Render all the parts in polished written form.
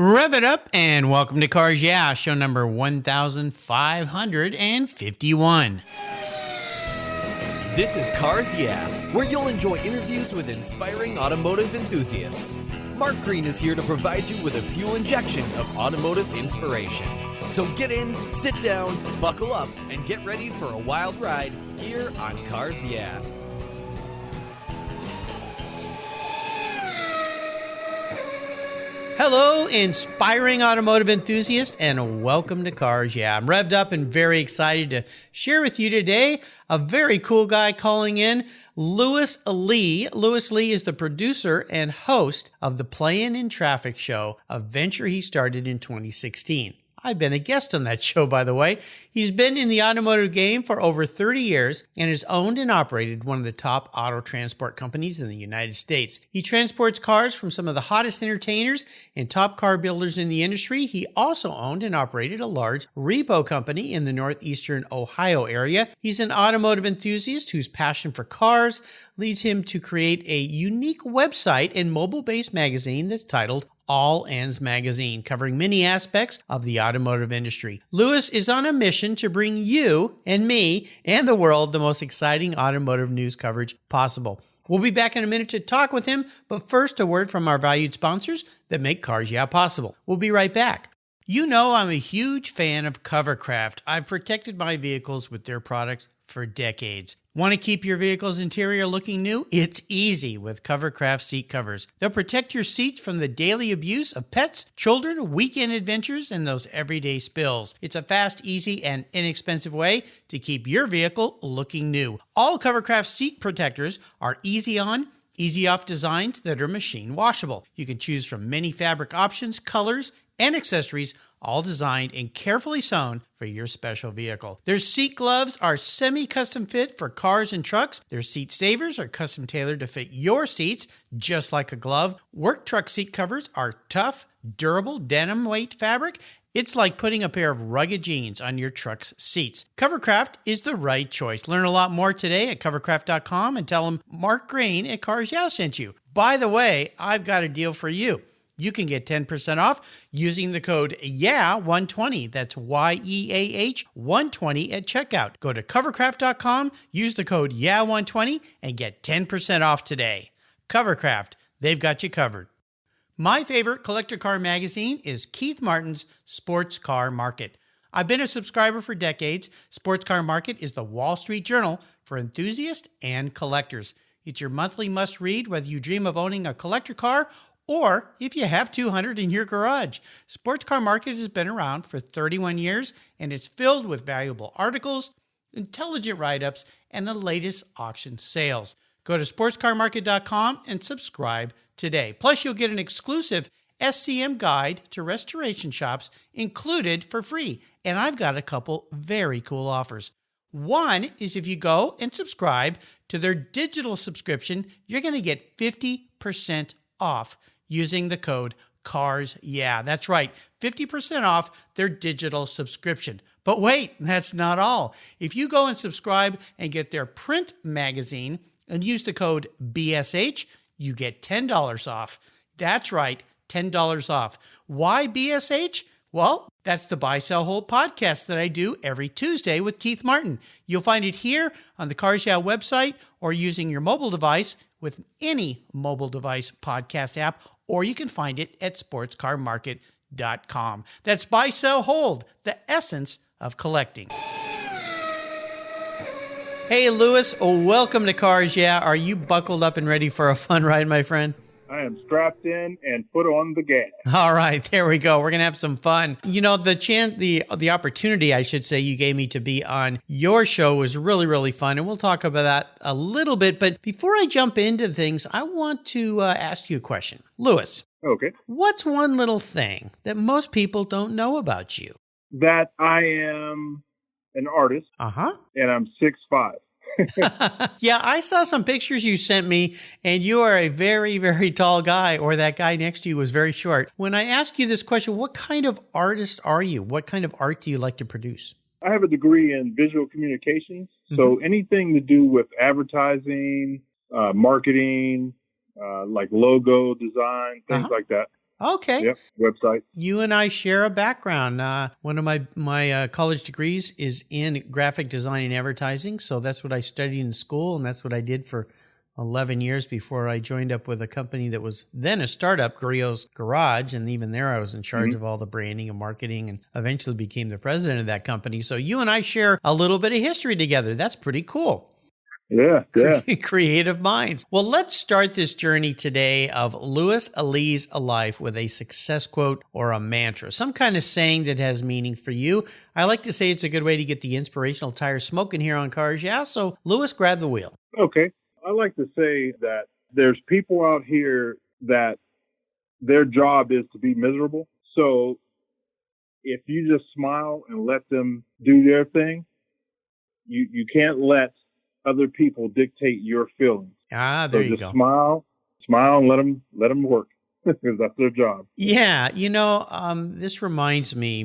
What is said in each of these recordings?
Rev it up and welcome to Cars Yeah, show number 1551. This is Cars Yeah, where you'll enjoy interviews with inspiring automotive enthusiasts. Mark Green is here to provide you with a fuel injection of automotive inspiration. So get in, sit down, buckle up, and get ready for a wild ride here on Cars Yeah. Hello, inspiring automotive enthusiasts, and welcome to Cars Yeah. I'm revved up and very excited to share with you today a very cool guy calling in, Lewis Lee. Lewis Lee is the producer and host of the Playin' in Traffic show, a venture he started in 2016. I've been a guest on that show, by the way. He's been in the automotive game for over 30 years and has owned and operated one of the top auto transport companies in the United States. He transports cars from some of the hottest entertainers and top car builders in the industry. He also owned and operated a large repo company in the northeastern Ohio area. He's an automotive enthusiast whose passion for cars leads him to create a unique website and mobile-based magazine that's titled All Ends Magazine, covering many aspects of the automotive industry. Lewis is on a mission to bring you and me and the world the most exciting automotive news coverage possible. We'll be back in a minute to talk with him, but first a word from our valued sponsors that make Cars Yeah possible. We'll be right back. You know I'm a huge fan of Covercraft. I've protected my vehicles with their products for decades. Want to keep your vehicle's interior looking new? It's easy with Covercraft seat covers. They'll protect your seats from the daily abuse of pets, children, weekend adventures, and those everyday spills. It's a fast, easy, and inexpensive way to keep your vehicle looking new. All Covercraft seat protectors are easy on, easy off designs that are machine washable. You can choose from many fabric options, colors, and accessories, all designed and carefully sewn for your special vehicle. Their seat gloves are semi-custom fit for cars and trucks. Their seat savers are custom tailored to fit your seats just like a glove. Work truck seat covers are tough, durable denim weight fabric. It's like putting a pair of rugged jeans on your truck's seats. Covercraft is the right choice. Learn a lot more today at covercraft.com and tell them Mark Green at Cars Yeah sent you. By the way, I've got a deal for you. You can get 10% off using the code YEAH120. That's YEAH 120 at checkout. Go to covercraft.com, use the code YEAH120, and get 10% off today. Covercraft, they've got you covered. My favorite collector car magazine is Keith Martin's Sports Car Market. I've been a subscriber for decades. Sports Car Market is the Wall Street Journal for enthusiasts and collectors. It's your monthly must-read whether you dream of owning a collector car or if you have 200 in your garage. Sports Car Market has been around for 31 years, and it's filled with valuable articles, intelligent write-ups, and the latest auction sales. Go to sportscarmarket.com and subscribe today. Plus, you'll get an exclusive SCM guide to restoration shops included for free. And I've got a couple very cool offers. One is if you go and subscribe to their digital subscription, you're going to get 50% off using the code CARS Yeah. That's right, 50% off their digital subscription. But wait, that's not all. If you go and subscribe and get their print magazine and use the code BSH, you get $10 off. That's right, $10 off. Why BSH? Well, that's the Buy, Sell, Hold podcast that I do every Tuesday with Keith Martin. You'll find it here on the Cars Yeah website or using your mobile device with any mobile device podcast app, or you can find it at sportscarmarket.com. That's Buy, Sell, Hold, the essence of collecting. Hey, Lewis, welcome to Cars Yeah. Are you buckled up and ready for a fun ride, my friend? I am strapped in and put on the gas. All right, there we go. We're going to have some fun. You know, the opportunity, I should say, you gave me to be on your show was really, really fun. And we'll talk about that a little bit. But before I jump into things, I want to ask you a question. Lewis. Okay. What's one little thing that most people don't know about you? That I am an artist. Uh-huh. And I'm 6'5". Yeah, I saw some pictures you sent me, and you are a very, very tall guy, or that guy next to you was very short. When I ask you this question, what kind of artist are you? What kind of art do you like to produce? I have a degree in visual communications, so anything to do with advertising, marketing, like logo design, things like that. Okay. Yep, website. You and I share a background. One of my college degrees is in graphic design and advertising. So that's what I studied in school, and that's what I did for 11 years before I joined up with a company that was then a startup, Griot's Garage. And even there, I was in charge of all the branding and marketing and eventually became the president of that company. So you and I share a little bit of history together. That's pretty cool. Yeah. Creative minds. Well, let's start this journey today of Louis Ali's life with a success quote or a mantra, some kind of saying that has meaning for you. I like to say it's a good way to get the inspirational tire smoking here on Cars Yeah. So, Louis, grab the wheel. Okay. I like to say that there's people out here that their job is to be miserable. So if you just smile and let them do their thing, you can't let other people dictate your feelings. There you go. Smile and let them work because that's their job. Yeah. This reminds me,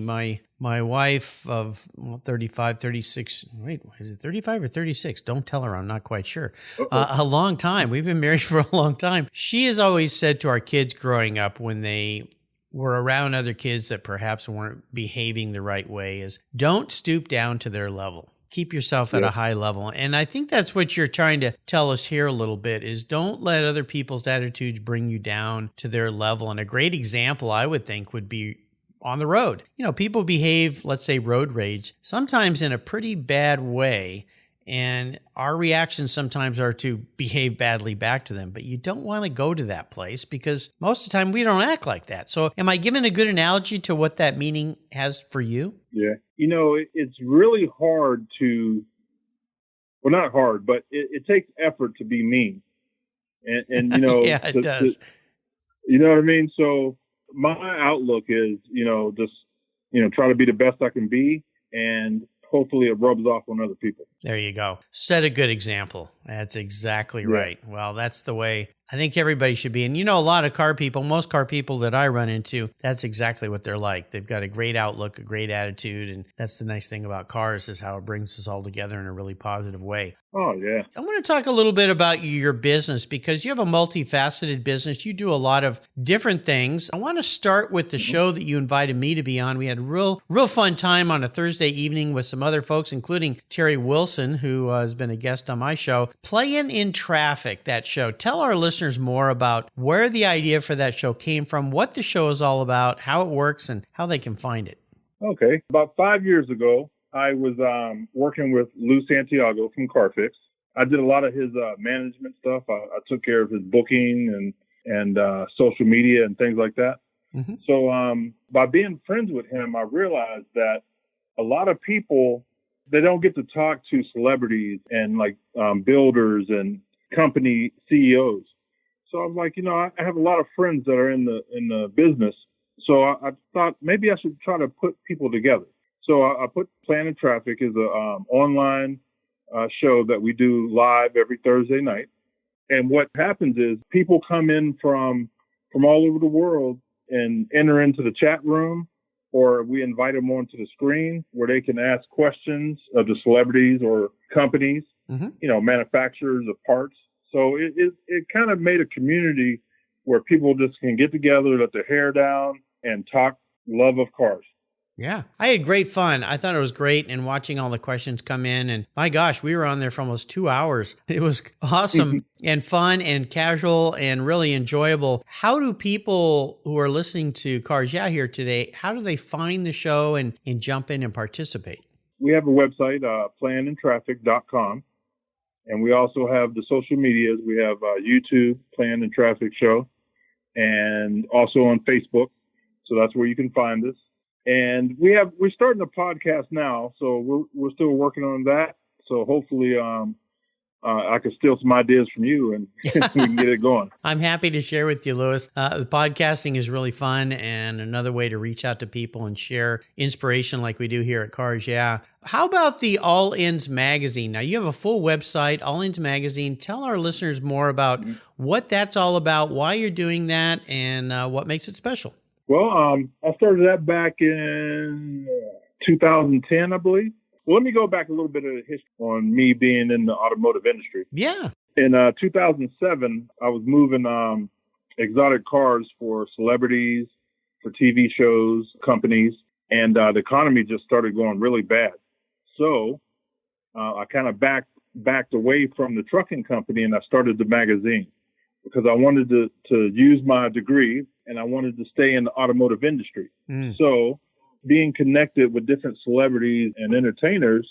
my wife of 35, 36, wait, is it 35 or 36? Don't tell her, I'm not quite sure. A long time. We've been married for a long time. She has always said to our kids growing up when they were around other kids that perhaps weren't behaving the right way is don't stoop down to their level. Keep yourself at a high level. And I think that's what you're trying to tell us here a little bit is don't let other people's attitudes bring you down to their level. And a great example, I would think, would be on the road. People behave, let's say road rage, sometimes in a pretty bad way. And our reactions sometimes are to behave badly back to them. But you don't want to go to that place because most of the time we don't act like that. So am I giving a good analogy to what that meaning has for you? Yeah. It's really hard to, well, not hard, but it takes effort to be mean. And yeah, it does. You know what I mean? So my outlook is, just, try to be the best I can be, and hopefully it rubs off on other people. There you go. Set a good example. That's exactly right. Well, that's the way I think everybody should be. And a lot of car people, most car people that I run into, that's exactly what they're like. They've got a great outlook, a great attitude. And that's the nice thing about cars is how it brings us all together in a really positive way. Oh, yeah. I want to talk a little bit about your business because you have a multifaceted business. You do a lot of different things. I want to start with the show that you invited me to be on. We had a real fun time on a Thursday evening with some other folks, including Terry Wilson, who has been a guest on my show. Playing in Traffic, that show. Tell our listeners more about where the idea for that show came from, what the show is all about, how it works, and how they can find it. Okay. About 5 years ago, I was working with Lou Santiago from CarFix. I did a lot of his management stuff. I took care of his booking and social media and things like that. Mm-hmm. So by being friends with him, I realized that a lot of people, they don't get to talk to celebrities and builders and company CEOs. So I was like, I have a lot of friends that are in the business. So I thought maybe I should try to put people together. So I put Plan in Traffic as a online show that we do live every Thursday night. And what happens is people come in from all over the world and enter into the chat room, or we invite them onto the screen where they can ask questions of the celebrities or companies, manufacturers of parts. So it kind of made a community where people just can get together, let their hair down, and talk love of cars. Yeah, I had great fun. I thought it was great, and watching all the questions come in, and my gosh, we were on there for almost 2 hours. It was awesome and fun and casual and really enjoyable. How do people who are listening to Cars Yeah here today, how do they find the show and jump in and participate? We have a website, planintraffic.com, and we also have the social medias. We have YouTube, Plan in Traffic Show, and also on Facebook. So that's where you can find us. And we're starting a podcast now, so we're still working on that. So hopefully, I can steal some ideas from you and we can get it going. I'm happy to share with you, Louis. The podcasting is really fun and another way to reach out to people and share inspiration like we do here at Cars Yeah. How about the All Ins magazine? Now, you have a full website, All Ins magazine. Tell our listeners more about what that's all about, why you're doing that, and what makes it special. Well, I started that back in 2010, I believe. Well, let me go back a little bit of the history on me being in the automotive industry. Yeah. In 2007, I was moving exotic cars for celebrities, for TV shows, companies, and the economy just started going really bad. So I kind of backed away from the trucking company, and I started the magazine because I wanted to use my degree and I wanted to stay in the automotive industry. So being connected with different celebrities and entertainers,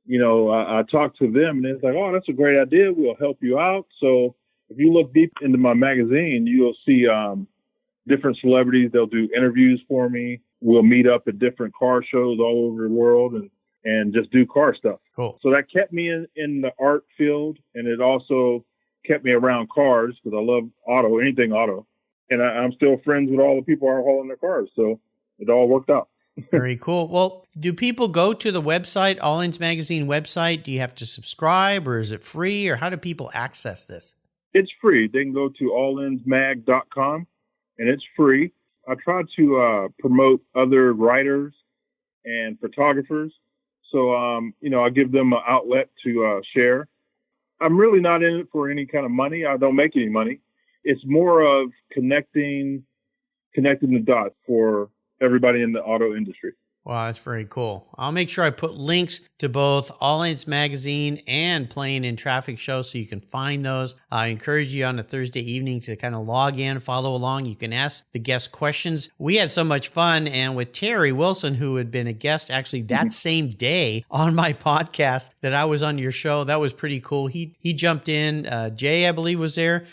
I talked to them and it's like, oh, that's a great idea. We'll help you out. So if you look deep into my magazine, you'll see different celebrities. They'll do interviews for me. We'll meet up at different car shows all over the world and just do car stuff. Cool. So that kept me in the art field, and it also kept me around cars because I love anything auto. And I'm still friends with all the people who are hauling their cars. So it all worked out. Very cool. Well, do people go to the website, All Ins Magazine website? Do you have to subscribe, or is it free, or how do people access this? It's free. They can go to allinsmag.com, and it's free. I try to promote other writers and photographers. So, I give them an outlet to share. I'm really not in it for any kind of money. I don't make any money. It's more of connecting the dots for everybody in the auto industry. Wow, that's very cool. I'll make sure I put links to both All Ins Magazine and Playing in Traffic Show so you can find those. I encourage you on a Thursday evening to kind of log in, follow along. You can ask the guest questions. We had so much fun, and with Terry Wilson, who had been a guest actually that same day on my podcast that I was on your show, that was pretty cool. He jumped in. Jay, I believe, was there.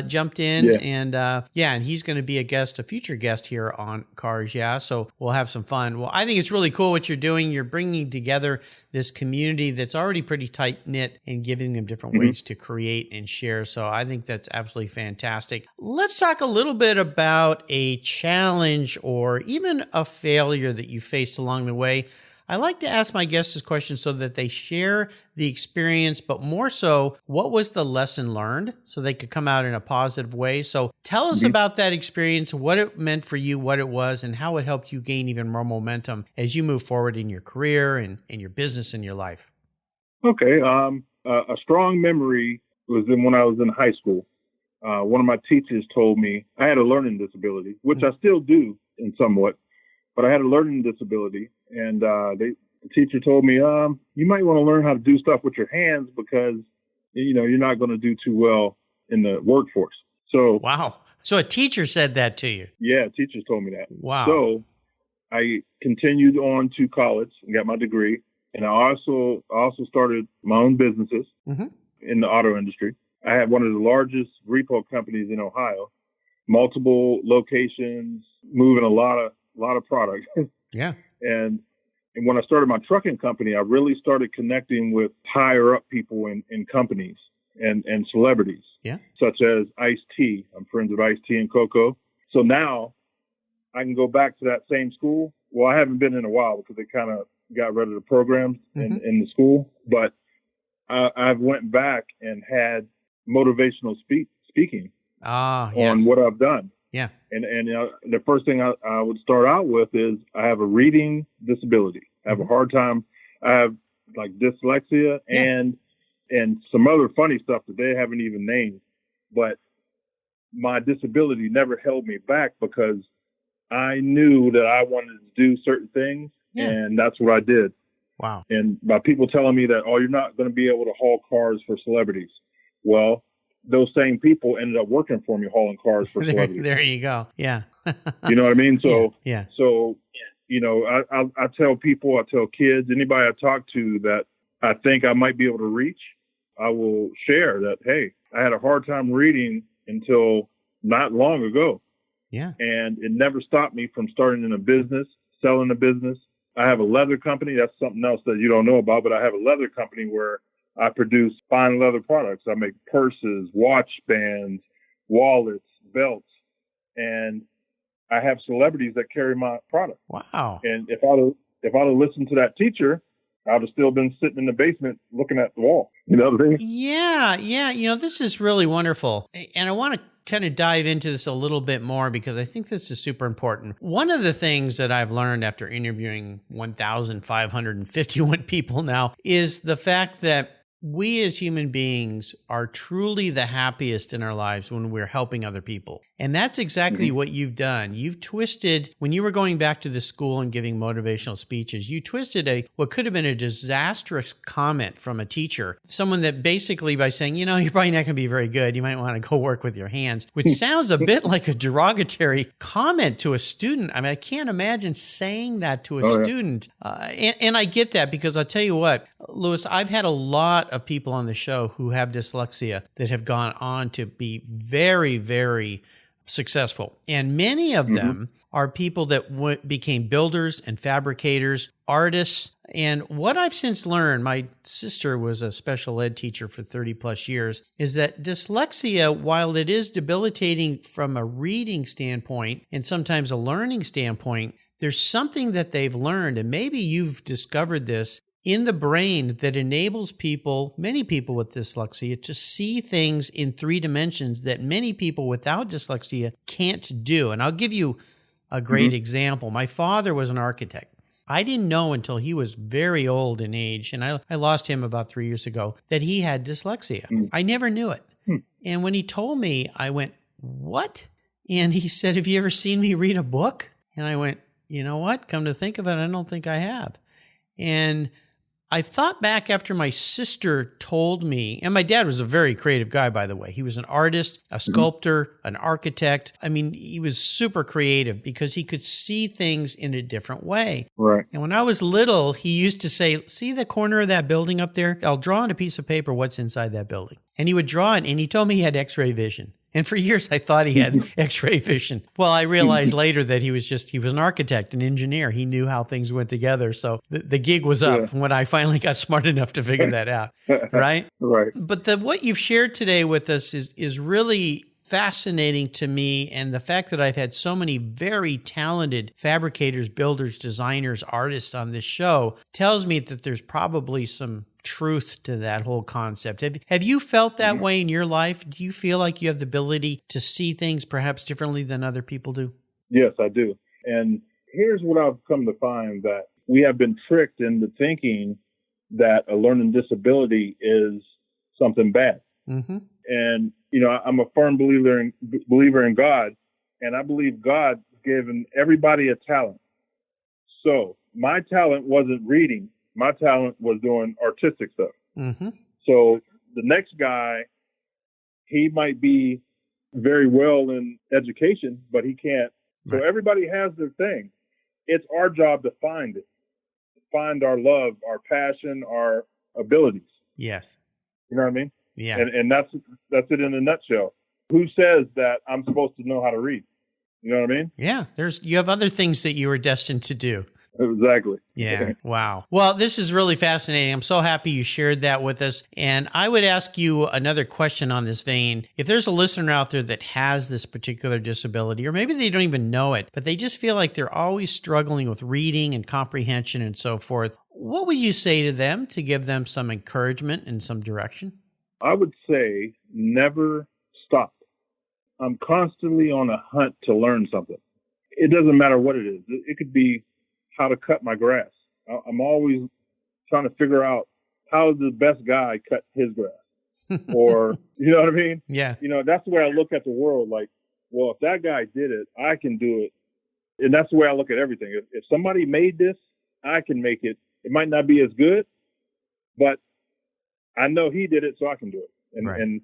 Jumped in and he's going to be a future guest here on Cars. Yeah. So we'll have some fun. Well, I think it's really cool what you're doing. You're bringing together this community that's already pretty tight knit and giving them different ways to create and share. So I think that's absolutely fantastic. Let's talk a little bit about a challenge or even a failure that you faced along the way. I like to ask my guests this question so that they share the experience, but more so, what was the lesson learned so they could come out in a positive way? So tell us about that experience, what it meant for you, what it was, and how it helped you gain even more momentum as you move forward in your career and in your business and your life. Okay. A strong memory was when I was in high school. One of my teachers told me I had a learning disability, which I still do in somewhat, but I had a learning disability. And the teacher told me, you might want to learn how to do stuff with your hands because, you're not going to do too well in the workforce. So, wow. So a teacher said that to you? Yeah, teachers told me that. Wow. So I continued on to college and got my degree. And I also started my own businesses in the auto industry. I had one of the largest repo companies in Ohio, multiple locations, moving a lot of product. Yeah. And when I started my trucking company, I really started connecting with higher up people in companies and celebrities, such as Ice-T. I'm friends with Ice-T and Coco. So now I can go back to that same school. Well, I haven't been in a while because they kind of got rid of the programs in the school. But I've went back and had motivational speaking on what I've done. Yeah. And the first thing I would start out with is I have a reading disability. I have a hard time. I have like dyslexia and some other funny stuff that they haven't even named. But my disability never held me back because I knew that I wanted to do certain things, and that's what I did. Wow. And by people telling me that, you're not going to be able to haul cars for celebrities. Well, those same people ended up working for me hauling cars for celebrities. There you go. Yeah. You know what I mean? So, So, I tell people, I tell kids, anybody I talk to that I think I might be able to reach, I will share that, hey, I had a hard time reading until not long ago. Yeah. And it never stopped me from starting in a business, selling a business. I have a leather company. That's something else that you don't know about, but I have a leather company where I produce fine leather products. I make purses, watch bands, wallets, belts, and I have celebrities that carry my product. Wow. And if I'd have listened to that teacher, I'd have still been sitting in the basement looking at the wall. You know what I mean? Yeah. This is really wonderful. And I want to kind of dive into this a little bit more because I think this is super important. One of the things that I've learned after interviewing 1,551 people now is the fact that we as human beings are truly the happiest in our lives when we're helping other people. And that's exactly what you've done. You've twisted, when you were going back to the school and giving motivational speeches, you twisted what could have been a disastrous comment from a teacher, someone that basically by saying, you're probably not going to be very good, you might want to go work with your hands, which sounds a bit like a derogatory comment to a student. I mean, I can't imagine saying that to a student. And I get that because I'll tell you what, Louis, I've had a lot of people on the show who have dyslexia that have gone on to be very, very successful. And many of them are people that became builders and fabricators, artists. And what I've since learned, my sister was a special ed teacher for 30 plus years, is that dyslexia, while it is debilitating from a reading standpoint and sometimes a learning standpoint, there's something that they've learned, and maybe you've discovered this, in the brain that enables people, many people with dyslexia, to see things in 3 dimensions that many people without dyslexia can't do. And I'll give you a great example. My father was an architect. I didn't know until he was very old in age, and I lost him about 3 years ago, that he had dyslexia. I never knew it. And when he told me, I went, what? And he said, have you ever seen me read a book? And I went, you know what? Come to think of it, I don't think I have. And I thought back after my sister told me, and my dad was a very creative guy, by the way. He was an artist, a sculptor, an architect. I mean, he was super creative because he could see things in a different way. Right. And when I was little, he used to say, see the corner of that building up there? I'll draw on a piece of paper what's inside that building. And he would draw it, and he told me he had X-ray vision. And for years, I thought he had X-ray vision. Well, I realized later that he was an architect, an engineer. He knew how things went together. So the gig was up when I finally got smart enough to figure that out, right? Right. But what you've shared today with us is really fascinating to me. And the fact that I've had so many very talented fabricators, builders, designers, artists on this show tells me that there's probably some truth to that whole concept. Have you felt that way in your life? Do you feel like you have the ability to see things perhaps differently than other people do? Yes, I do. And here's what I've come to find, that we have been tricked into thinking that a learning disability is something bad. And, I'm a firm believer in God, and I believe God given everybody a talent. So my talent wasn't reading. My talent was doing artistic stuff. So the next guy, he might be very well in education, but he can't. So everybody has their thing. It's our job to find it, find our love, our passion, our abilities. Yes. You know what I mean? Yeah. And that's it in a nutshell. Who says that I'm supposed to know how to read? You know what I mean? Yeah. You have other things that you were destined to do. Exactly. Yeah. Wow. Well, this is really fascinating. I'm so happy you shared that with us. And I would ask you another question on this vein. If there's a listener out there that has this particular disability, or maybe they don't even know it, but they just feel like they're always struggling with reading and comprehension and so forth, what would you say to them to give them some encouragement and some direction? I would say never stop. I'm constantly on a hunt to learn something. It doesn't matter what it is. It could be how to cut my grass. I'm always trying to figure out how the best guy cut his grass. Or, you know what I mean? Yeah. That's the way I look at the world. Like, well, if that guy did it, I can do it. And that's the way I look at everything. If somebody made this, I can make it. It might not be as good, but I know he did it, so I can do it.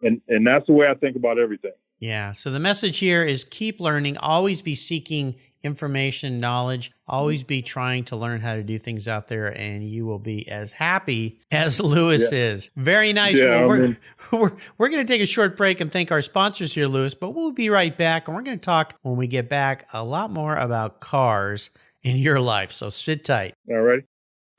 And that's the way I think about everything. Yeah. So the message here is keep learning, always be seeking information, knowledge, always be trying to learn how to do things out there, and you will be as happy as Louis is. Very nice. Yeah, well, we're going to take a short break and thank our sponsors here, Louis, but we'll be right back, and we're going to talk when we get back a lot more about cars in your life. So sit tight. All right.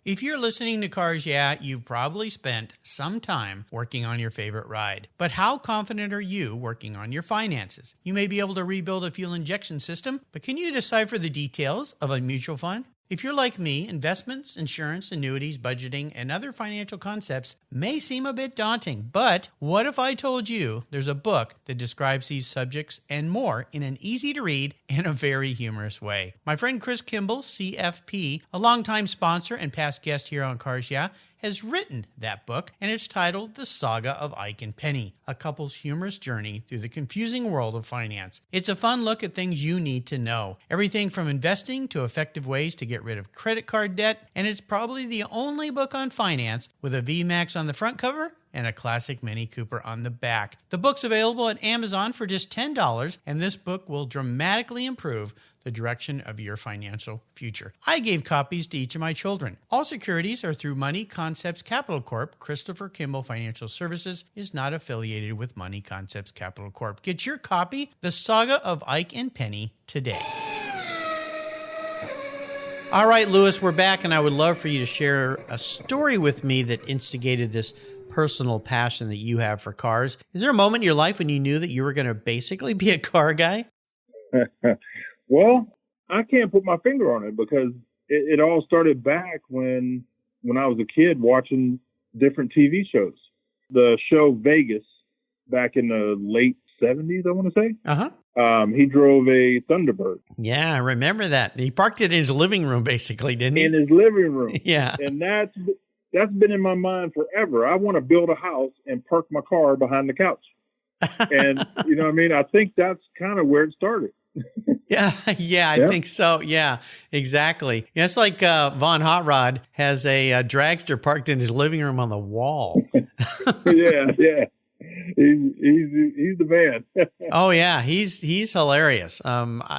If you're listening to Cars Yeah, you've probably spent some time working on your favorite ride. But how confident are you working on your finances? You may be able to rebuild a fuel injection system, but can you decipher the details of a mutual fund? If you're like me, investments, insurance, annuities, budgeting, and other financial concepts may seem a bit daunting, but what if I told you there's a book that describes these subjects and more in an easy-to-read and a very humorous way? My friend Chris Kimball, CFP, a longtime sponsor and past guest here on Cars Yeah, has written that book, and it's titled The Saga of Ike and Penny, a couple's humorous journey through the confusing world of finance. It's a fun look at things you need to know. Everything from investing to effective ways to get rid of credit card debt, and it's probably the only book on finance with a VMAX on the front cover and a classic Mini Cooper on the back. The book's available at Amazon for just $10, and this book will dramatically improve the direction of your financial future. I gave copies to each of my children. All securities are through Money Concepts Capital Corp. Christopher Kimball Financial Services is not affiliated with Money Concepts Capital Corp. Get your copy, The Saga of Ike and Penny, today. All right, Louis, we're back, and I would love for you to share a story with me that instigated this personal passion that you have for cars. Is there a moment in your life when you knew that you were going to basically be a car guy? Well, I can't put my finger on it because it all started back when I was a kid watching different TV shows. The show Vegas back in the late 70s, I want to say. Uh-huh. He drove a Thunderbird. Yeah, I remember that. He parked it in his living room, basically, didn't he? In his living room. Yeah. And that's been in my mind forever. I want to build a house and park my car behind the couch. And, you know what I mean? I think that's kind of where it started. Yeah, I think so. Yeah, exactly. Yeah, it's like Von Hot Rod has a dragster parked in his living room on the wall. yeah. He's the man. Oh yeah, he's hilarious.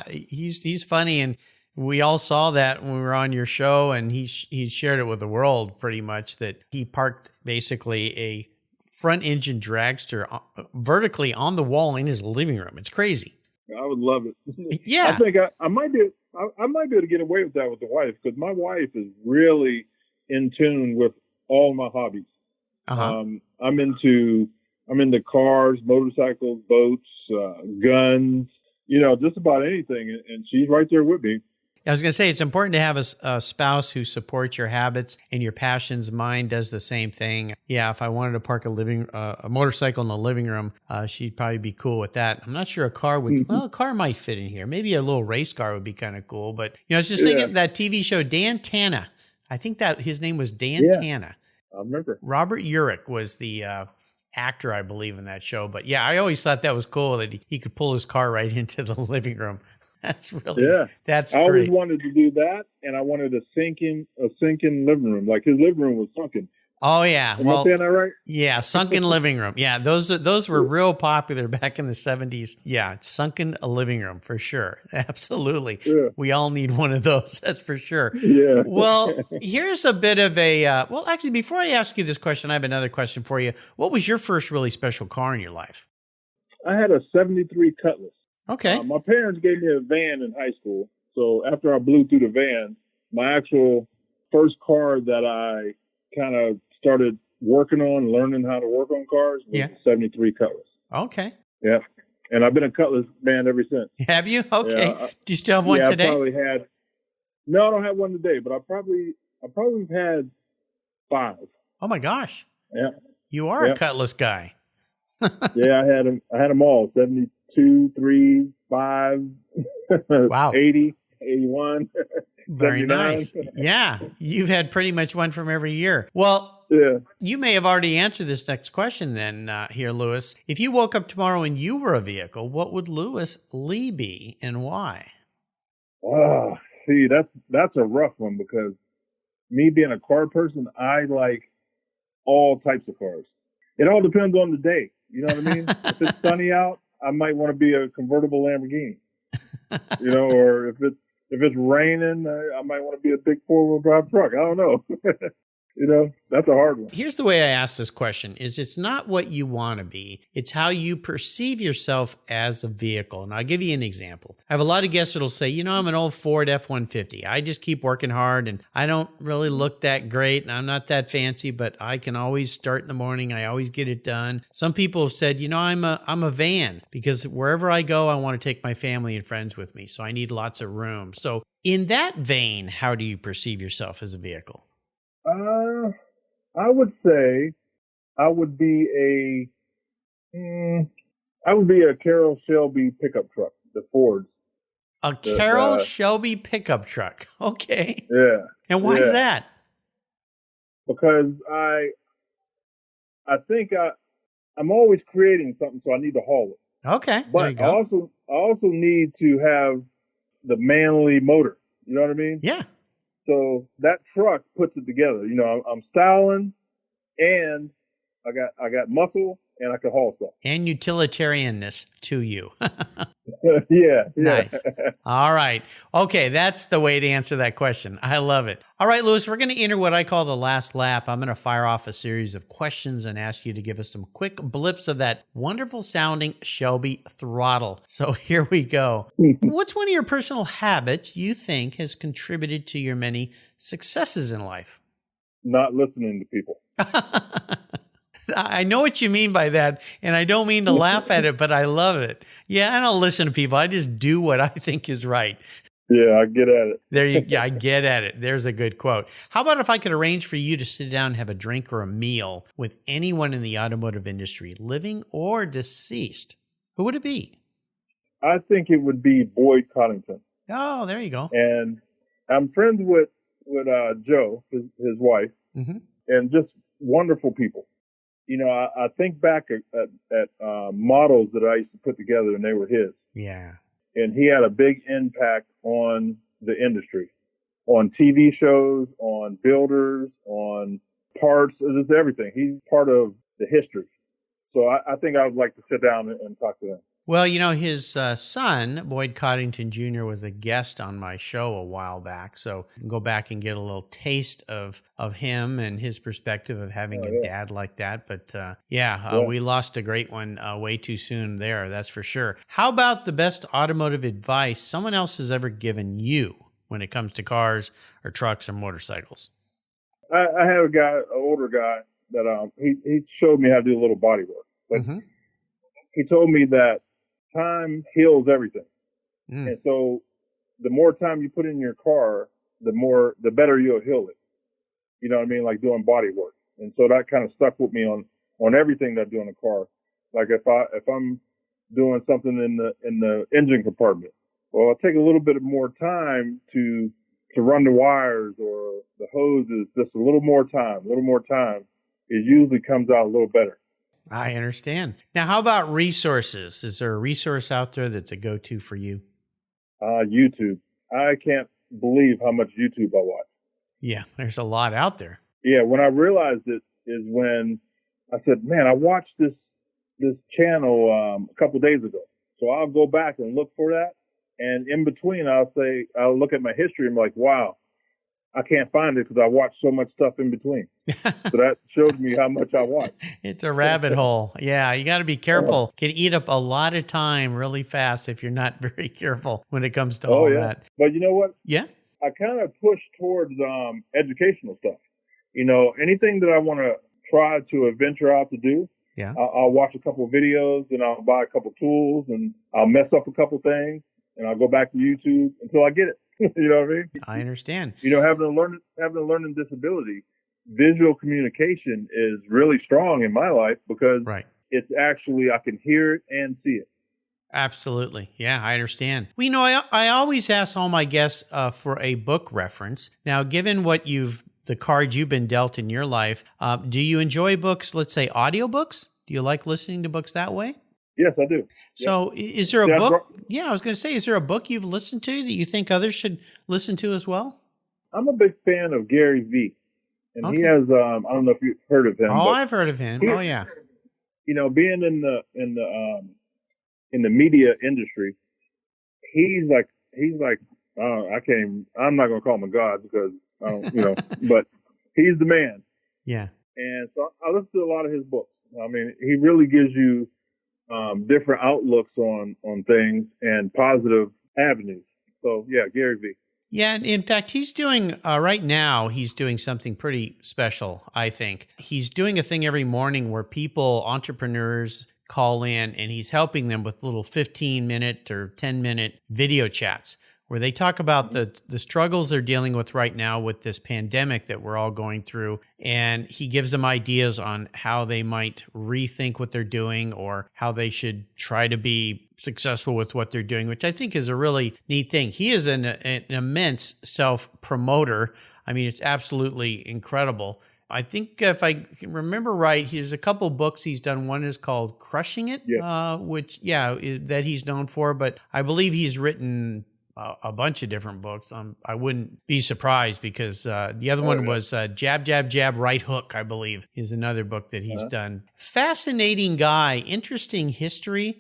He's funny, and we all saw that when we were on your show, and he shared it with the world pretty much that he parked basically a front engine dragster vertically on the wall in his living room. It's crazy. I would love it. Yeah, I think I might be able to get away with that with the wife because my wife is really in tune with all my hobbies. Uh-huh. I'm into cars, motorcycles, boats, guns, just about anything. And she's right there with me. I was going to say, it's important to have a spouse who supports your habits and your passions. Mine does the same thing. Yeah, if I wanted to park a motorcycle in the living room, she'd probably be cool with that. I'm not sure a car would, well, a car might fit in here. Maybe a little race car would be kind of cool. But, I was just thinking that TV show, Dan Tana. I think that his name was Dan Tana. I remember. Robert Urich was the actor, I believe, in that show. But yeah, I always thought that was cool that he could pull his car right into the living room. That's really, that's great. I always wanted to do that, and I wanted a sinking living room. Like his living room was sunken. Oh yeah, Am I saying that right? Yeah, sunken living room. Yeah, those were real popular back in the 70s. Yeah, sunken living room for sure. Absolutely. Yeah. We all need one of those. That's for sure. Yeah. Well, here's a bit of a. Well, actually, before I ask you this question, I have another question for you. What was your first really special car in your life? I had a '73 Cutlass. Okay. My parents gave me a van in high school. So after I blew through the van, my actual first car that I kind of started working on, learning how to work on cars was a '73 Cutlass. Okay. Yeah. And I've been a Cutlass man ever since. Have you? Okay. Do you still have one today? I probably had. No, I don't have one today, but I probably had 5. Oh my gosh. Yeah. You are a Cutlass guy. Yeah, I had them all. 72, 3, 5, wow. 80, 81. Very nice. Yeah. You've had pretty much one from every year. Well, you may have already answered this next question then here, Louis. If you woke up tomorrow and you were a vehicle, what would Louis Lee be and why? Oh, see, that's a rough one because me being a car person, I like all types of cars. It all depends on the day. You know what I mean? If it's sunny out, I might want to be a convertible Lamborghini, or if it's raining, I might want to be a big 4-wheel drive truck. I don't know. That's a hard one. Here's the way I ask this question is it's not what you want to be. It's how you perceive yourself as a vehicle. And I'll give you an example. I have a lot of guests that'll say, I'm an old Ford F-150. I just keep working hard and I don't really look that great and I'm not that fancy, but I can always start in the morning. I always get it done. Some people have said, I'm a van because wherever I go, I want to take my family and friends with me. So I need lots of room. So in that vein, how do you perceive yourself as a vehicle? I would say I would be a Carroll Shelby pickup truck, the Fords. A Carroll Shelby pickup truck. Okay. Yeah. And why is that? because I think I'm always creating something, so I need to haul it. Okay, But there you go. I also need to have the manly motor. You know what I mean? Yeah. So that truck puts it together. You know, I'm styling, and I got muscle, and I can haul stuff. And utilitarianness to you. Yeah. Nice. All right. Okay, that's the way to answer that question. I love it. All right, Louis, we're going to enter what I call the last lap. I'm going to fire off a series of questions and ask you to give us some quick blips of that wonderful sounding Shelby throttle. So here we go. What's one of your personal habits you think has contributed to your many successes in life? Not listening to people. I know what you mean by that, and I don't mean to laugh at it, but I love it. Yeah, I don't listen to people. I just do what I think is right. Yeah, I get at it. I get at it. There's a good quote. How about if I could arrange for you to sit down and have a drink or a meal with anyone in the automotive industry, living or deceased? Who would it be? I think it would be Boyd Coddington. Oh, there you go. And I'm friends with Joe, his wife, and just wonderful people. You know, I think back at models that I used to put together, and they were his. Yeah. And he had a big impact on the industry, on TV shows, on builders, on parts, just everything. He's part of the history. So I think I would like to sit down and talk to him. Well, you know, his son, Boyd Coddington Jr., was a guest on my show a while back. So you can go back and get a little taste of him and his perspective of having a dad like that. But we lost a great one way too soon there, that's for sure. How about the best automotive advice someone else has ever given you when it comes to cars or trucks or motorcycles? I have an older guy that he showed me how to do a little body work. But he told me that time heals everything. And so the more time you put in your car, the better you'll heal it. You know what I mean? Like doing body work. And so that kind of stuck with me on everything that I do in the car. Like if I'm doing something in the engine compartment, well, I'll take a little bit more time to run the wires or the hoses, just a little more time. It usually comes out a little better. I understand. Now, how about resources? Is there a resource out there that's a go-to for you? YouTube. I can't believe how much YouTube I watch. Yeah, there's a lot out there. Yeah, when I realized it is when I said, man, I watched this channel a couple of days ago. So I'll go back and look for that. And in between, I'll look at my history and be like, wow, I can't find it because I watched so much stuff in between. So that shows me how much I watch. It's a rabbit hole. Yeah, you got to be careful. Can eat up a lot of time really fast if you're not very careful when it comes to all that. But you know what? Yeah. I kind of push towards educational stuff. You know, anything that I want to try to venture out to do, I'll watch a couple of videos and I'll buy a couple of tools and I'll mess up a couple of things and I'll go back to YouTube until I get it. You know what I mean? I understand. You know, having a learning disability, visual communication is really strong in my life because it's actually, I can hear it and see it. Absolutely. Yeah, I understand. Well, you know, I always ask all my guests for a book reference. Now, given the cards you've been dealt in your life, do you enjoy books, let's say audiobooks? Do you like listening to books that way? Yes, I do. So is there a book? I was going to say, is there a book you've listened to that you think others should listen to as well? I'm a big fan of Gary Vee. And he has, I don't know if you've heard of him. Oh, I've heard of him. Oh, yeah. You know, being in the media industry, he's like, I'm not going to call him a god because I don't, you know, but he's the man. Yeah. And so I listen to a lot of his books. I mean, he really gives you different outlooks on things and positive avenues. So yeah, Gary Vee. Yeah, in fact, he's doing, right now, he's doing something pretty special, I think. He's doing a thing every morning where entrepreneurs call in, and he's helping them with little 15-minute or 10-minute video chats where they talk about the struggles they're dealing with right now with this pandemic that we're all going through. And he gives them ideas on how they might rethink what they're doing or how they should try to be successful with what they're doing, which I think is a really neat thing. He is an immense self-promoter. I mean, it's absolutely incredible. I think if I can remember right, there's a couple books he's done. One is called Crushing It, that he's known for. But I believe he's written a bunch of different books. I wouldn't be surprised because the other one was Jab, Jab, Jab, Right Hook, I believe, is another book that he's done. Fascinating guy, interesting history.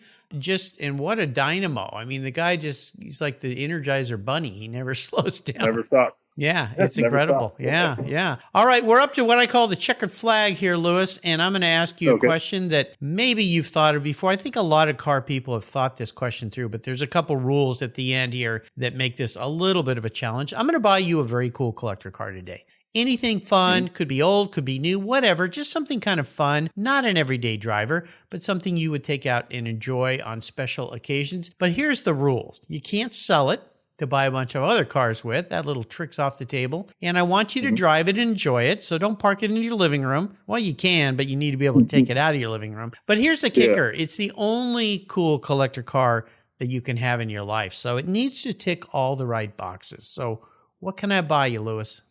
And what a dynamo. I mean, the guy he's like the Energizer Bunny. He never slows down. Never stops. Yeah, it's incredible. Yeah. All right, we're up to what I call the checkered flag here, Louis, and I'm going to ask you a question that maybe you've thought of before. I think a lot of car people have thought this question through, but there's a couple rules at the end here that make this a little bit of a challenge. I'm going to buy you a very cool collector car today. Anything fun, could be old, could be new, whatever, just something kind of fun, not an everyday driver, but something you would take out and enjoy on special occasions. But here's the rules. You can't sell it to buy a bunch of other cars with. That little trick's off the table. And I want you to drive it and enjoy it, so don't park it in your living room. Well, you can, but you need to be able to take it out of your living room. But here's the kicker. It's the only cool collector car that you can have in your life, so it needs to tick all the right boxes. So what can I buy you, Louis?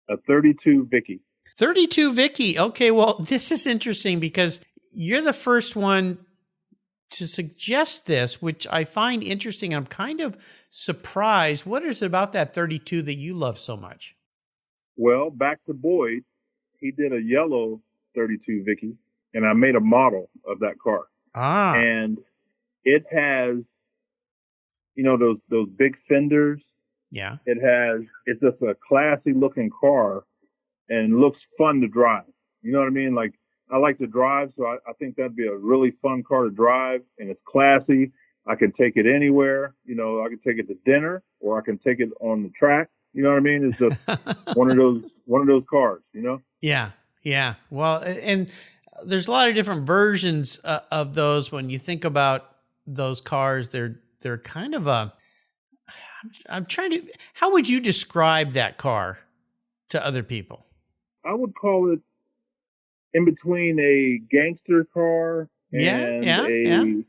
A 32 Vicky. 32 Vicky. Okay, well, this is interesting because you're the first one to suggest this, which I find interesting. I'm kind of surprised. What is it about that 32 that you love so much? Well, back to Boyd, he did a yellow 32 Vicky, and I made a model of that car. And it has, those big fenders. Yeah. It's just a classy looking car and looks fun to drive. You know what I mean? Like, I like to drive, so I think that'd be a really fun car to drive, and it's classy. I can take it anywhere. I can take it to dinner, or I can take it on the track. You know what I mean? It's just one of those cars, Yeah. Well, and there's a lot of different versions of those. When you think about those cars, they're kind of how would you describe that car to other people? I would call it in between a gangster car and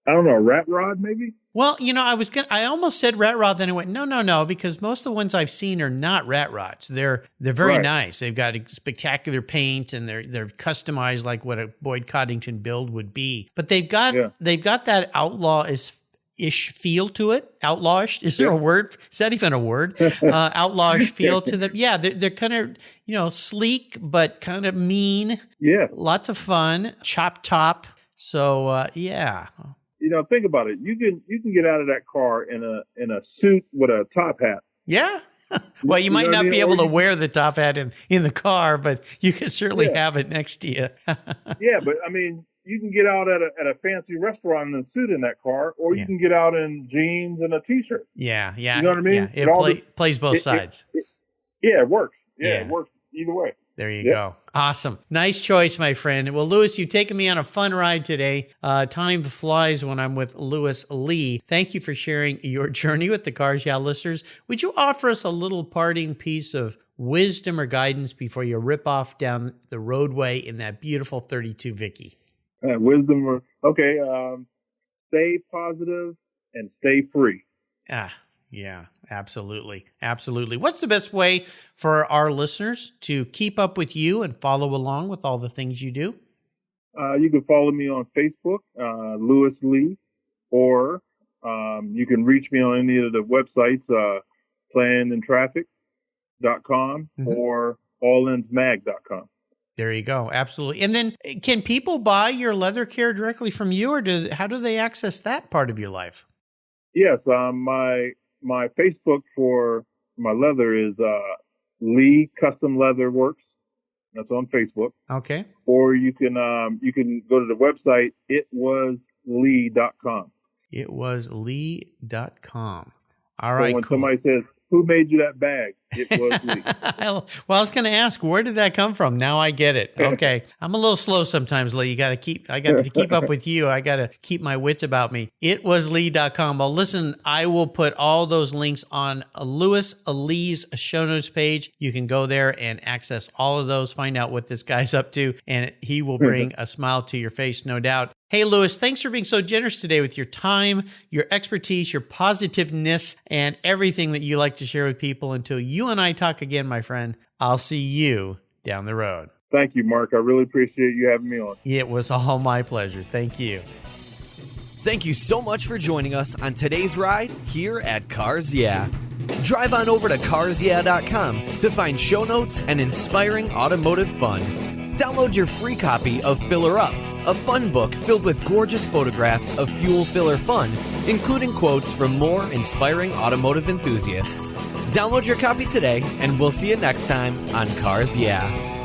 a rat rod, maybe. Well, I almost said rat rod, then I went, no, because most of the ones I've seen are not rat rods. They're very nice. They've got spectacular paint and they're customized like what a Boyd Coddington build would be. But they've got that outlaw-ish feel to it. Outlawish. Is there a word? Is that even a word? Outlawish feel to them. Yeah, they're kind of, sleek, but kind of mean. Yeah. Lots of fun. Chop top. So, yeah. Think about it. You can get out of that car in a suit with a top hat. Yeah. Well, you might not be able to wear the top hat in the car, but you can certainly have it next to you. Yeah, but I mean, you can get out at a fancy restaurant in a suit in that car, or you can get out in jeans and a t-shirt. Yeah. You know what I mean? Yeah. It plays both sides. It works. Yeah, it works either way. There you go. Awesome. Nice choice, my friend. Well, Louis, you've taken me on a fun ride today. Time flies when I'm with Louis Lee. Thank you for sharing your journey with the Cars Yeah listeners. Would you offer us a little parting piece of wisdom or guidance before you rip off down the roadway in that beautiful 32 Vicky? Wisdom. Okay. Stay positive and stay free. Yeah, absolutely. Absolutely. What's the best way for our listeners to keep up with you and follow along with all the things you do? You can follow me on Facebook, Louis Lee, or you can reach me on any of the websites, planandtraffic.com or allinsmag.com. There you go. Absolutely. And then can people buy your leather care directly from you, or how do they access that part of your life? Yes. My Facebook for my leather is Lee Custom Leather Works. That's on Facebook. Okay. Or you can go to the website itwaslee.com. Itwaslee.com. All right. So when somebody says, "Who made you that bag?" It was Lee. Well, I was going to ask, where did that come from? Now I get it. Okay. I'm a little slow sometimes, Lee. I got to keep up with you. I got to keep my wits about me. Itwaslee.com. Well, listen, I will put all those links on Louis Lee's show notes page. You can go there and access all of those, find out what this guy's up to, and he will bring a smile to your face, no doubt. Hey, Louis, thanks for being so generous today with your time, your expertise, your positiveness, and everything that you like to share with people. Until you and I talk again, my friend, I'll see you down the road. Thank you, Mark. I really appreciate you having me on. It was all my pleasure. Thank you. Thank you so much for joining us on today's ride here at Cars Yeah. Drive on over to carsyeah.com to find show notes and inspiring automotive fun. Download your free copy of Filler Up, a fun book filled with gorgeous photographs of fuel filler fun, including quotes from more inspiring automotive enthusiasts. Download your copy today, and we'll see you next time on Cars Yeah.